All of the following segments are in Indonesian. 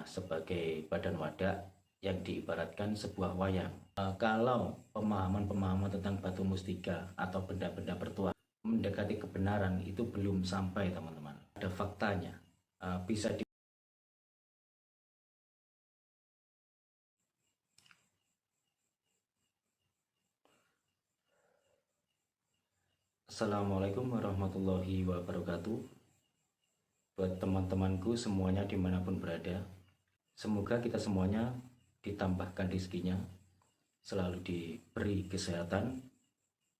hanyalah sebagai badan wadak yang diibaratkan sebuah wayang. Kalau pemahaman-pemahaman tentang batu mustika atau benda-benda bertuah mendekati kebenaran itu belum sampai, teman-teman. Ada faktanya. Bisa di Assalamualaikum warahmatullahi wabarakatuh. Buat teman-temanku semuanya dimanapun berada, semoga kita semuanya ditambahkan rezekinya, selalu diberi kesehatan,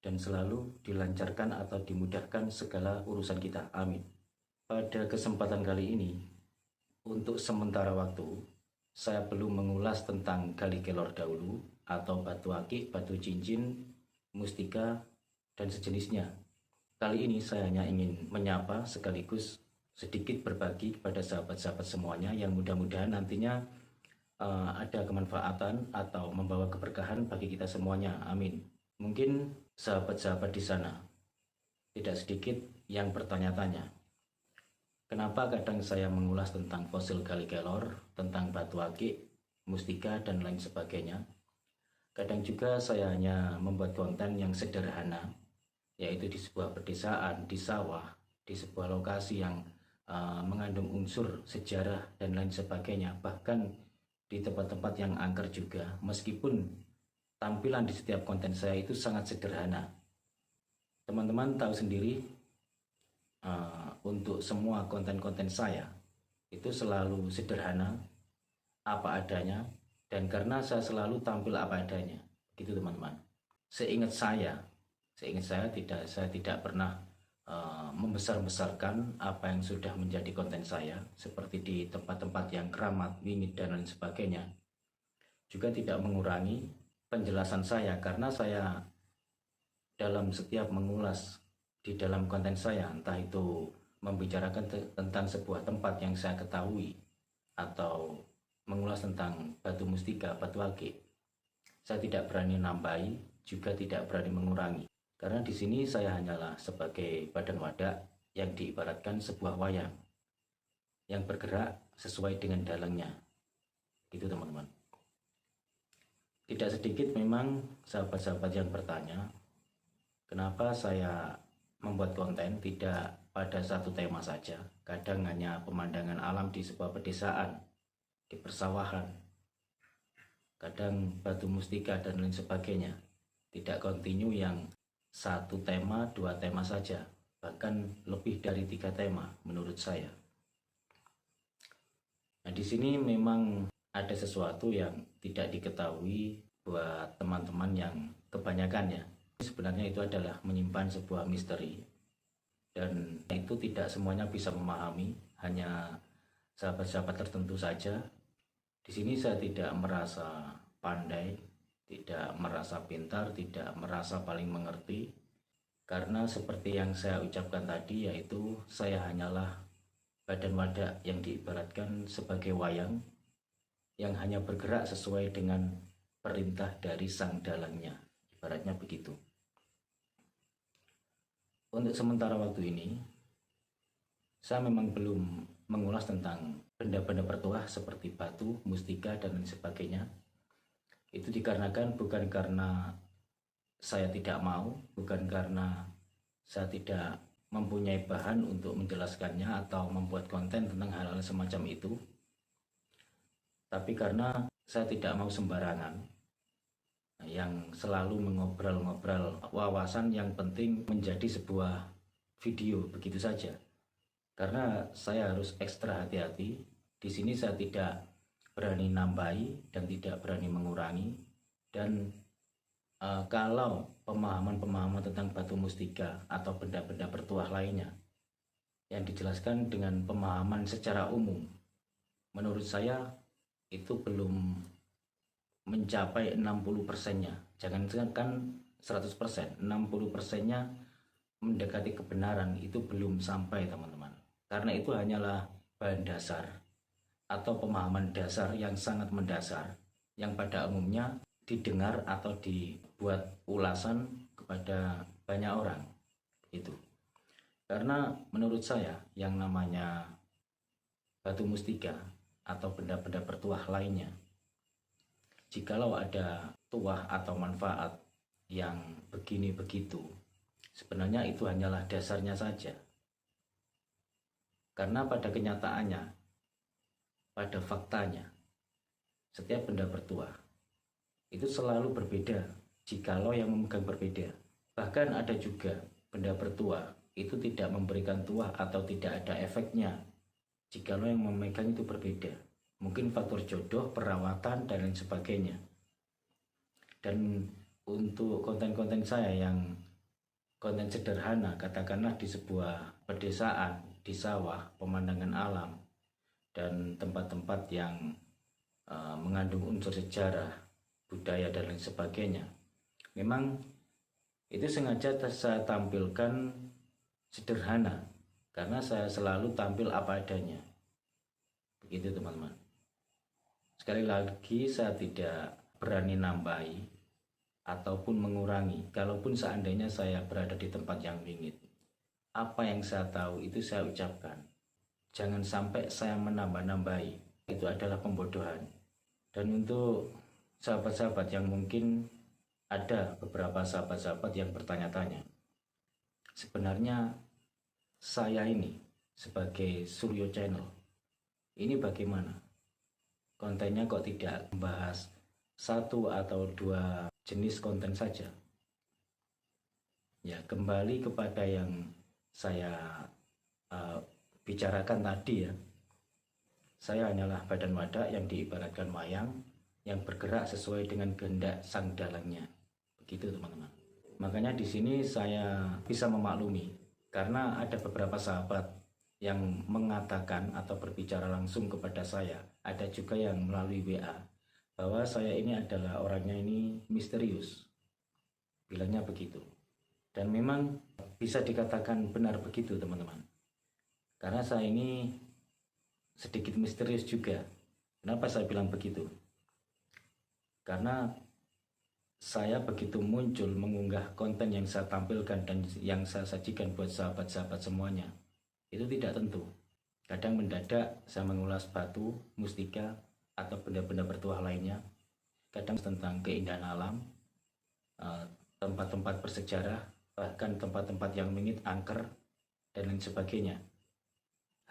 dan selalu dilancarkan atau dimudahkan segala urusan kita. Amin. Pada kesempatan kali ini, untuk sementara waktu, saya belum mengulas tentang gali kelor dahulu, atau batu akik, batu cincin, mustika, dan sejenisnya. Kali ini saya hanya ingin menyapa sekaligus sedikit berbagi kepada sahabat-sahabat semuanya yang mudah-mudahan nantinya ada kemanfaatan atau membawa keberkahan bagi kita semuanya. Amin. Mungkin sahabat-sahabat di sana tidak sedikit yang bertanya-tanya, kenapa kadang saya mengulas tentang fosil gali kelor, tentang batu akik, mustika, dan lain sebagainya. Kadang juga saya hanya membuat konten yang sederhana, yaitu di sebuah pedesaan, di sawah, di sebuah lokasi yang mengandung unsur sejarah dan lain sebagainya, bahkan di tempat-tempat yang angker juga, meskipun tampilan di setiap konten saya itu sangat sederhana. Teman-teman tahu sendiri, untuk semua konten-konten saya itu selalu sederhana, apa adanya, dan karena saya selalu tampil apa adanya, gitu teman-teman. Seingat saya tidak pernah membesar-besarkan apa yang sudah menjadi konten saya, seperti di tempat-tempat yang keramat, wingit, dan lain sebagainya. Juga tidak mengurangi penjelasan saya, karena saya dalam setiap mengulas di dalam konten saya, entah itu membicarakan tentang sebuah tempat yang saya ketahui, atau mengulas tentang batu mustika, batu akik, saya tidak berani nambahi, juga tidak berani mengurangi. Karena di sini saya hanyalah sebagai badan wadak yang diibaratkan sebuah wayang yang bergerak sesuai dengan dalangnya. Gitu teman-teman. Tidak sedikit memang sahabat-sahabat yang bertanya, kenapa saya membuat konten tidak pada satu tema saja. Kadang hanya pemandangan alam di sebuah pedesaan, di persawahan, kadang batu mustika dan lain sebagainya. Tidak kontinu yang satu tema, dua tema saja, bahkan lebih dari 3 tema menurut saya. Nah, di sini memang ada sesuatu yang tidak diketahui buat teman-teman yang kebanyakannya. Sebenarnya itu adalah menyimpan sebuah misteri, dan itu tidak semuanya bisa memahami, hanya sahabat-sahabat tertentu saja. Di sini saya tidak merasa pandai, tidak merasa pintar, tidak merasa paling mengerti, karena seperti yang saya ucapkan tadi, yaitu saya hanyalah badan wadak yang diibaratkan sebagai wayang yang hanya bergerak sesuai dengan perintah dari sang dalangnya, ibaratnya begitu. Untuk sementara waktu ini, saya memang belum mengulas tentang benda-benda bertuah seperti batu, mustika, dan lain sebagainya. Itu dikarenakan bukan karena saya tidak mau, bukan karena saya tidak mempunyai bahan untuk menjelaskannya atau membuat konten tentang hal-hal semacam itu, tapi karena saya tidak mau sembarangan yang selalu mengobrol-ngobrol wawasan yang penting menjadi sebuah video begitu saja. Karena saya harus ekstra hati-hati. Di sini saya tidak berani nambahi dan tidak berani mengurangi. Dan kalau pemahaman-pemahaman tentang batu mustika atau benda-benda bertuah lainnya yang dijelaskan dengan pemahaman secara umum, menurut saya itu belum mencapai 60%-nya. Jangan-jangan 100%, 60%-nya mendekati kebenaran itu belum sampai, teman-teman. Karena itu hanyalah bahan dasar atau pemahaman dasar yang sangat mendasar, yang pada umumnya didengar atau dibuat ulasan kepada banyak orang itu. Karena menurut saya yang namanya batu mustika atau benda-benda bertuah lainnya. Jikalau ada tuah atau manfaat yang begini begitu, sebenarnya itu hanyalah dasarnya saja. Karena pada kenyataannya, pada faktanya, setiap benda bertuah itu selalu berbeda jikalau yang memegang berbeda. Bahkan ada juga benda bertuah itu tidak memberikan tuah atau tidak ada efeknya jikalau yang memegang itu berbeda. Mungkin faktor jodoh, perawatan, dan lain sebagainya. Dan untuk konten-konten saya yang konten sederhana, katakanlah di sebuah pedesaan, di sawah, pemandangan alam, dan tempat-tempat yang mengandung unsur sejarah, budaya, dan lain sebagainya, memang itu sengaja saya tampilkan sederhana, karena saya selalu tampil apa adanya. Begitu teman-teman. Sekali lagi, saya tidak berani nambahi ataupun mengurangi. Kalaupun seandainya saya berada di tempat yang wingit, apa yang saya tahu itu saya ucapkan. Jangan sampai saya menambah-nambahi. Itu adalah pembodohan. Dan untuk sahabat-sahabat yang mungkin ada beberapa sahabat-sahabat yang bertanya-tanya, sebenarnya saya ini sebagai Suryo Channel ini bagaimana? Kontennya kok tidak membahas satu atau dua jenis konten saja? Ya, kembali kepada yang saya bicarakan tadi ya. Saya hanyalah badan wadak yang diibaratkan wayang yang bergerak sesuai dengan kehendak sang dalangnya. Begitu teman-teman. Makanya di sini saya bisa memaklumi karena ada beberapa sahabat yang mengatakan atau berbicara langsung kepada saya, ada juga yang melalui WA, bahwa saya ini adalah orangnya ini misterius, bilangnya begitu. Dan memang bisa dikatakan benar begitu teman-teman, karena saya ini sedikit misterius juga. Kenapa saya bilang begitu? Karena saya begitu muncul mengunggah konten yang saya tampilkan dan yang saya sajikan buat sahabat-sahabat semuanya, itu tidak tentu. Kadang mendadak saya mengulas batu, mustika, atau benda-benda bertuah lainnya. Kadang tentang keindahan alam, tempat-tempat bersejarah, bahkan tempat-tempat yang wingit, angker, dan lain sebagainya.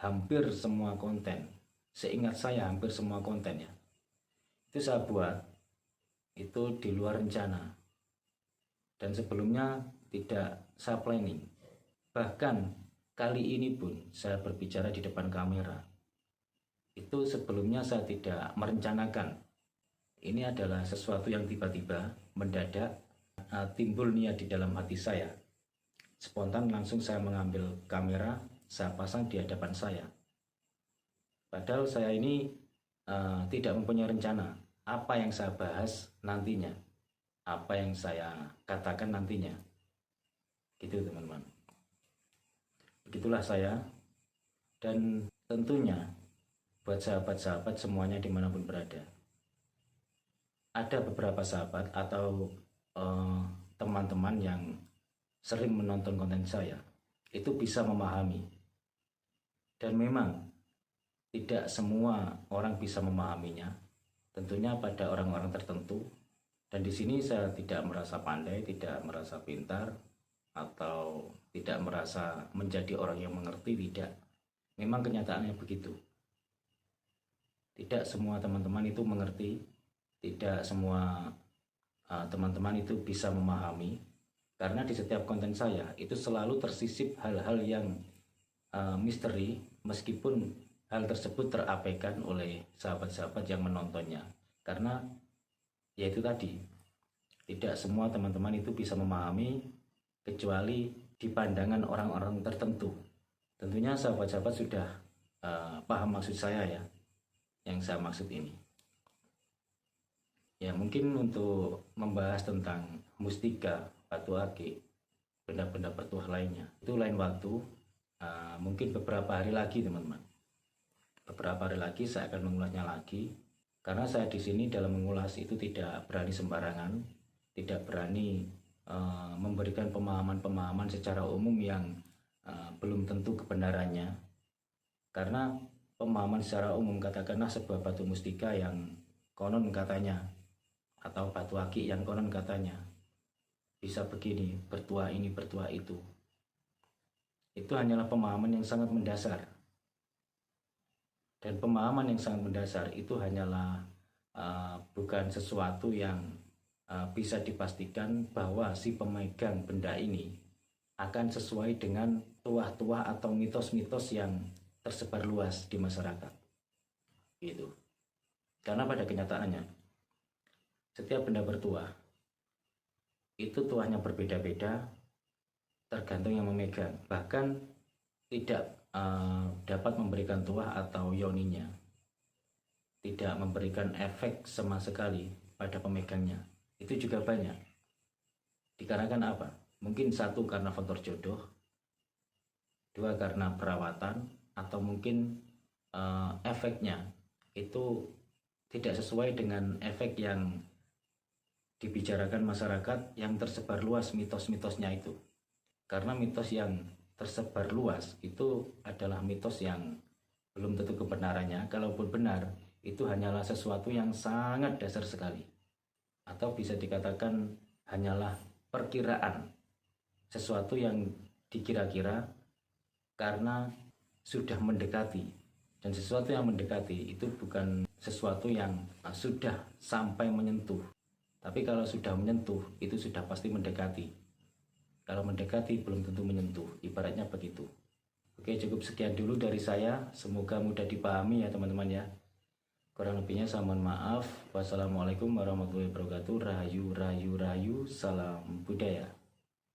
Hampir semua konten, seingat saya hampir semua konten ya, itu saya buat, itu di luar rencana. Dan sebelumnya tidak saya planning. Bahkan kali ini pun saya berbicara di depan kamera, itu sebelumnya saya tidak merencanakan. Ini adalah sesuatu yang tiba-tiba mendadak timbul niat di dalam hati saya. Spontan langsung saya mengambil kamera, saya pasang di hadapan saya. Padahal saya ini tidak mempunyai rencana apa yang saya bahas nantinya, apa yang saya katakan nantinya. Gitu teman-teman. Begitulah saya. Dan tentunya buat sahabat-sahabat semuanya dimanapun berada, ada beberapa sahabat atau teman-teman yang sering menonton konten saya, itu bisa memahami. Dan memang tidak semua orang bisa memahaminya, tentunya pada orang-orang tertentu. Dan di sini saya tidak merasa pandai, tidak merasa pintar, atau tidak merasa menjadi orang yang mengerti, tidak. Memang kenyataannya begitu. Tidak semua teman-teman itu mengerti, tidak semua teman-teman itu bisa memahami, karena di setiap konten saya itu selalu tersisip hal-hal yang misteri, meskipun hal tersebut terabaikan oleh sahabat-sahabat yang menontonnya. Karena yaitu tadi, tidak semua teman-teman itu bisa memahami, kecuali di pandangan orang-orang tertentu. Tentunya sahabat-sahabat sudah paham maksud saya ya, yang saya maksud ini. Ya, mungkin untuk membahas tentang mustika, batu ake, benda-benda bertuah lainnya, itu lain waktu. Mungkin beberapa hari lagi teman-teman. Beberapa hari lagi saya akan mengulasnya lagi, karena saya di sini dalam mengulas itu tidak berani sembarangan, tidak berani memberikan pemahaman-pemahaman secara umum yang belum tentu kebenarannya. Karena pemahaman secara umum, katakanlah sebuah batu mustika yang konon katanya, atau batu akik yang konon katanya bisa begini, bertuah ini, bertuah itu hanyalah pemahaman yang sangat mendasar. Dan pemahaman yang sangat mendasar itu hanyalah bukan sesuatu yang bisa dipastikan bahwa si pemegang benda ini akan sesuai dengan tuah-tuah atau mitos-mitos yang tersebar luas di masyarakat. Gitu. Karena pada kenyataannya, setiap benda bertuah itu tuahnya berbeda-beda tergantung yang memegang. Bahkan tidak dapat memberikan tuah atau yoninya, tidak memberikan efek sama sekali pada pemegangnya. Itu juga banyak. Dikarenakan apa? Mungkin satu karena faktor jodoh, dua karena perawatan, atau mungkin efeknya itu tidak sesuai dengan efek yang dibicarakan masyarakat yang tersebar luas mitos-mitosnya itu. Karena mitos yang tersebar luas itu adalah mitos yang belum tentu kebenarannya. Kalaupun benar, itu hanyalah sesuatu yang sangat dasar sekali, atau bisa dikatakan hanyalah perkiraan, sesuatu yang dikira-kira karena sudah mendekati. Dan sesuatu yang mendekati itu bukan sesuatu yang sudah sampai menyentuh, tapi kalau sudah menyentuh itu sudah pasti mendekati. Kalau mendekati belum tentu menyentuh, ibaratnya begitu. Oke, cukup sekian dulu dari saya. Semoga mudah dipahami ya teman-teman ya. Kurang lebihnya saya mohon maaf. Wassalamualaikum warahmatullahi wabarakatuh. Rahayu, rahayu, rahayu. Salam budaya.